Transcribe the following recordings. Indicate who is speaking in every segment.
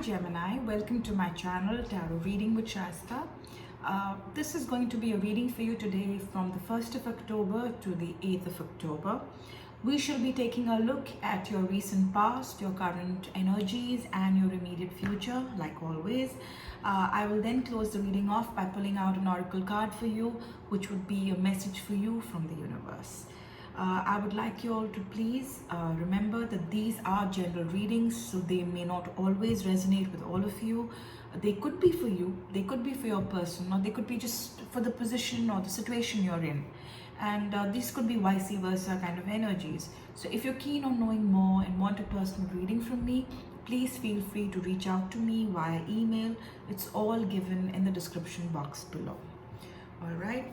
Speaker 1: Gemini, welcome to my channel Tarot Reading with Shasta. This is going to be a reading for you today from the 1st of October to the 8th of October. We shall be taking a look at your recent past, your current energies and your immediate future like always. I will then close the reading off by pulling out an oracle card for you, which would be a message for you from the universe. I would like you all to please remember that these are general readings, so they may not always resonate with all of you. They could be for you, they could be for your person, or they could be just for the position or the situation you're in. And these could be vice versa kind of energies. So if you're keen on knowing more and want a personal reading from me, please feel free to reach out to me via email. It's all given in the description box below. All right.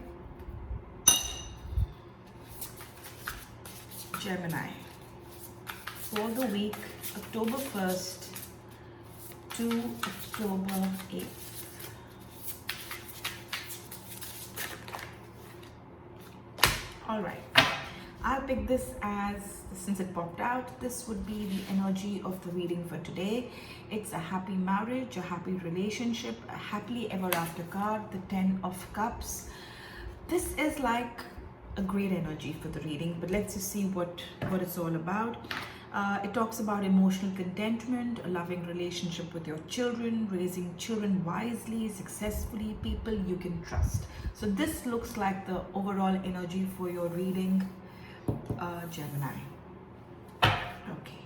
Speaker 1: Gemini, for the week October 1st to October 8th. All right, I'll pick this as, since it popped out, this would be the energy of the reading for today. It's a happy marriage, a happy relationship, a happily ever after card, the 10 of Cups. This is like a great energy for the reading, but let's just see what it's all about. It talks about emotional contentment, a loving relationship with your children, raising children wisely, successfully, people you can trust. So this looks like the overall energy for your reading, Gemini. Okay.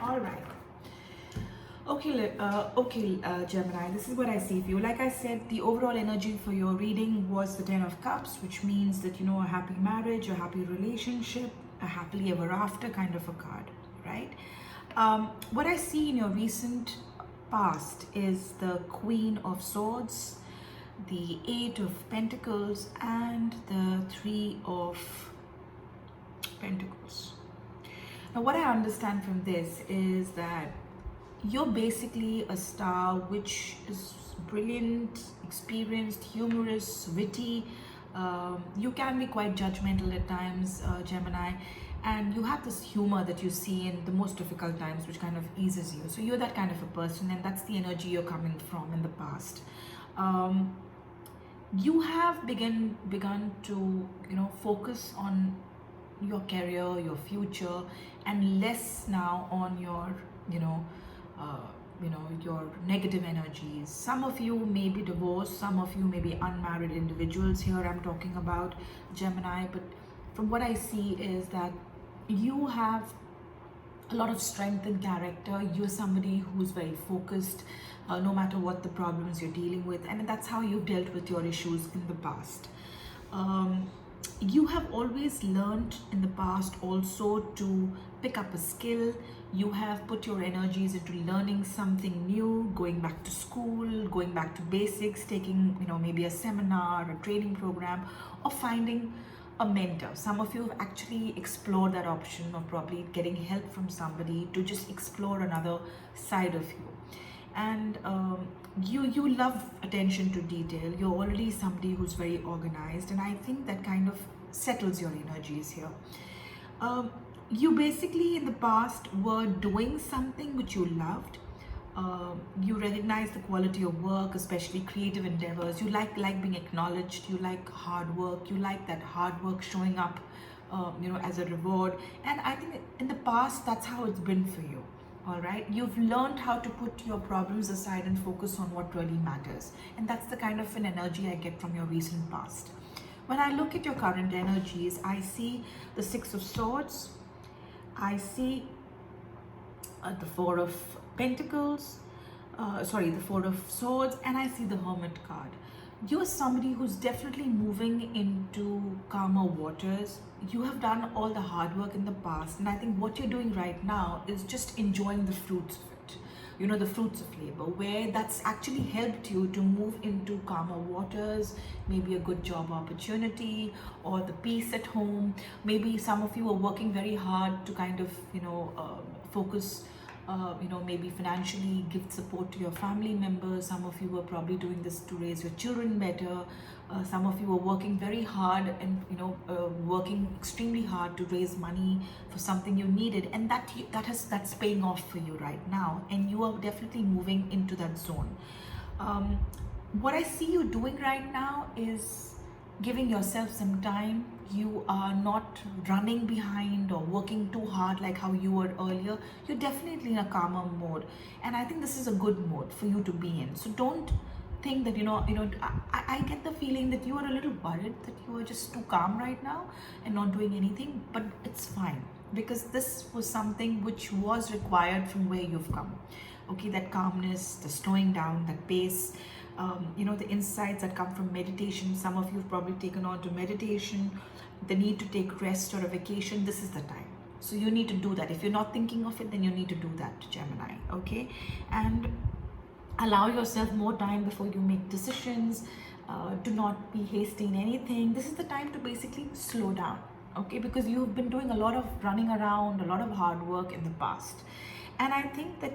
Speaker 1: All right. Okay, Gemini, this is what I see for you. Like I said, the overall energy for your reading was the 10 of Cups, which means that, you know, a happy marriage, a happy relationship, a happily ever after kind of a card, right? What I see in your recent past is the Queen of Swords, the 8 of Pentacles, and the 3 of Pentacles. Now, what I understand from this is that you're basically a star which is brilliant, experienced, humorous, witty. You can be quite judgmental at times, Gemini, and you have this humor that you see in the most difficult times, which kind of eases you. So you're that kind of a person, and that's the energy you're coming from in the past. You have begun to, you know, focus on your career, your future, and less now on your, your negative energies. Some of you may be divorced, some of you may be unmarried individuals here I'm talking about, Gemini, but from what I see is that you have a lot of strength in character. You're somebody who's very focused, no matter what the problems you're dealing with, and that's how you've dealt with your issues in the past. You have always learned in the past also to pick up a skill. You have put your energies into learning something new, going back to school, going back to basics, taking, you know, maybe a seminar, a training program, or finding a mentor. Some of you have actually explored that option of probably getting help from somebody to just explore another side of you. And you love attention to detail. You're already somebody who's very organized, and I think that kind of settles your energies here. You basically in the past were doing something which you loved. You recognize the quality of work, especially creative endeavors. You like being acknowledged. You like hard work. You like that hard work showing up, as a reward. And I think in the past, that's how it's been for you. All right, you've learned how to put your problems aside and focus on what really matters. And that's the kind of an energy I get from your recent past. When I look at your current energies, I see the 6 of Swords. I see the 4 of Pentacles, the 4 of Swords, and I see the Hermit card. you're somebody who's definitely moving into calmer waters. You have done all the hard work in the past, and I think what you're doing right now is just enjoying the fruits of it. You know, the fruits of labor, where that's actually helped you to move into calmer waters, maybe a good job opportunity or the peace at home. Maybe some of you are working very hard to kind of, focus, maybe financially give support to your family members. Some of you are probably doing this to raise your children better. Some of you are working very hard and working extremely hard to raise money for something you needed, and that's paying off for you right now, and you are definitely moving into that zone. um, what I see you doing right now is giving yourself some time. You are not running behind or working too hard like how you were earlier. You're definitely in a calmer mode, and I think this is a good mode for you to be in. So don't think that I get the feeling that you are a little worried that you are just too calm right now and not doing anything, but it's fine, because this was something which was required from where you've come. Okay, that calmness, the slowing down, that pace, the insights that come from meditation. Some of you have probably taken on to meditation, the need to take rest or a vacation. This is the time. So you need to do that. If you're not thinking of it, then you need to do that, Gemini. Okay, and allow yourself more time before you make decisions. Do not be hasty in anything. This is the time to basically slow down. Okay, because you've been doing a lot of running around, a lot of hard work in the past, and I think that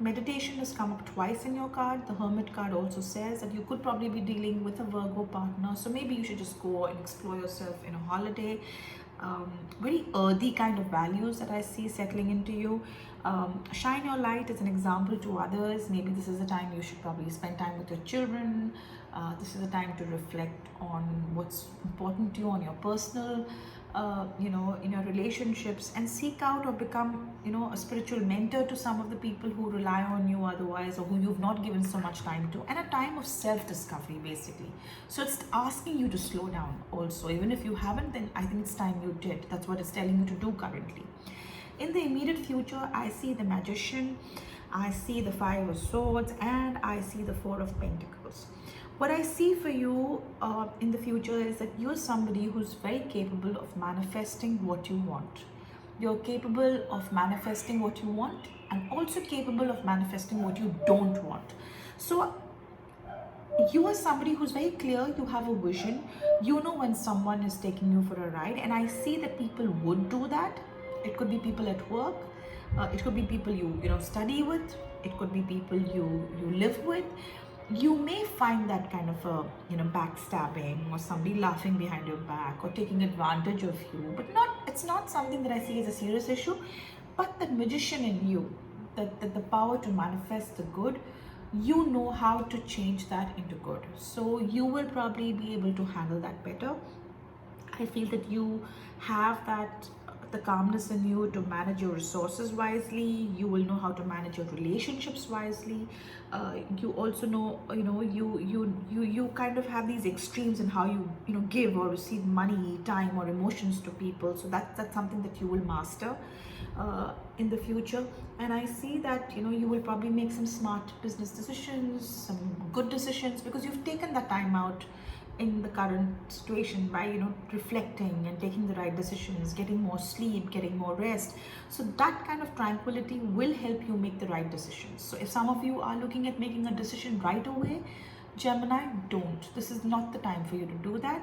Speaker 1: meditation has come up twice in your card. The Hermit card also says that you could probably be dealing with a Virgo partner, so maybe you should just go and explore yourself in a holiday. Very earthy kind of values that I see settling into you. Shine your light as an example to others. Maybe this is the time you should probably spend time with your children. This is the time to reflect on what's important to you, on your personal, in your relationships, and seek out or become, a spiritual mentor to some of the people who rely on you otherwise, or who you've not given so much time to, and a time of self-discovery basically. So it's asking you to slow down also. Even if you haven't, then I think it's time you did. That's what it's telling you to do currently. In the immediate future, I see the Magician, I see the Five of Swords, and I see the Four of Pentacles. What I see for you in the future is that you're somebody who's very capable of manifesting what you want. You're capable of manifesting what you want, and also capable of manifesting what you don't want. So you are somebody who's very clear. You have a vision. You know when someone is taking you for a ride, and I see that people would do that. It could be people at work. It could be people you study with. It could be people you live with. You may find that kind of backstabbing, or somebody laughing behind your back, or taking advantage of you, but it's not something that I see as a serious issue. But that Magician in you, that the power to manifest the good, you know how to change that into good. So you will probably be able to handle that better. I feel that you have that the calmness in you to manage your resources wisely. You will know how to manage your relationships wisely. You also know, you kind of have these extremes in how you give or receive money, time, or emotions to people. So that's something that you will master in the future. And I see that you will probably make some smart business decisions, some good decisions, because you've taken that time out in the current situation by reflecting and taking the right decisions, getting more sleep, getting more rest. So that kind of tranquility will help you make the right decisions. So if some of you are looking at making a decision right away, Gemini, don't. This is not the time for you to do that.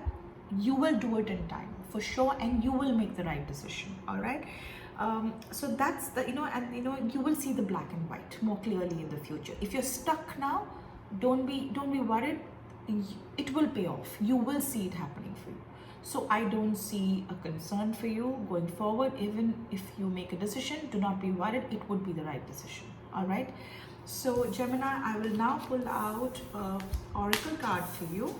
Speaker 1: You will do it in time for sure, and you will make the right decision. All right. So that's the you will see the black and white more clearly in the future. If you're stuck now, don't be worried. It will pay off. You will see it happening for you. So I don't see a concern for you going forward. Even if you make a decision, do not be worried. It would be the right decision. All right. So Gemini, I will now pull out an oracle card for you,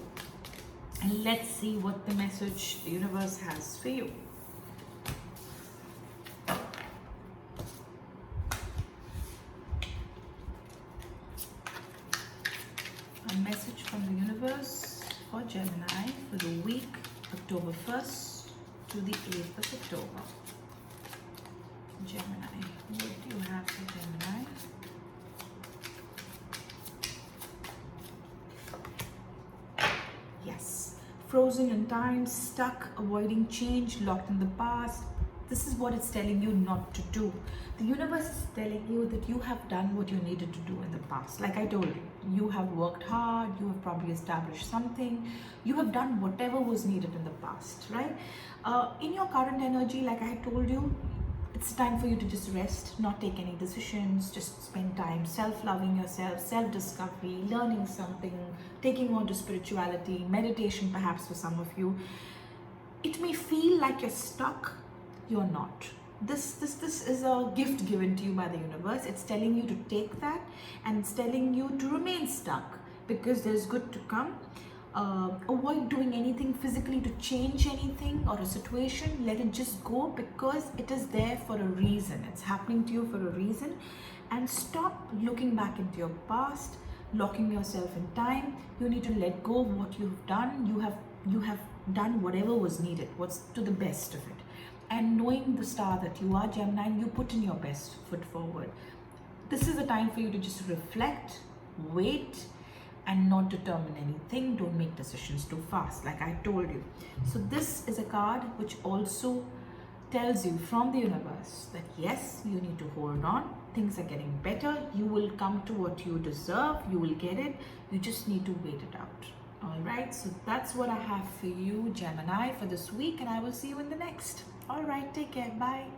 Speaker 1: and let's see what the message the universe has for you. A message from the universe for Gemini for the week October 1st to the 8th of October. Gemini, what do you have for Gemini? frozen in time, stuck, avoiding change, locked in the past. This is what it's telling you not to do. The universe is telling you that you have done what you needed to do in the past. Like I told you, you have worked hard, you have probably established something, you have done whatever was needed in the past, right? In your current energy, like I told you, it's time for you to just rest, not take any decisions, just spend time self-loving yourself, self-discovery, learning something, taking on to spirituality, meditation perhaps for some of you. It may feel like you're stuck, you're not. This is a gift given to you by the universe. It's telling you to take that, and it's telling you to remain stuck because there's good to come. Avoid doing anything physically to change anything or a situation. Let it just go because it is there for a reason. It's happening to you for a reason. And stop looking back into your past, locking yourself in time. You need to let go of what you've done. You have done whatever was needed, what's to the best of it. And knowing the star that you are, Gemini, you put in your best foot forward. This is a time for you to just reflect, wait, and not determine anything. Don't make decisions too fast, like I told you. So this is a card which also tells you from the universe that yes, you need to hold on. Things are getting better. You will come to what you deserve. You will get it. You just need to wait it out. All right, so that's what I have for you, Gemini, for this week, and I will see you in the next. All right, take care. Bye.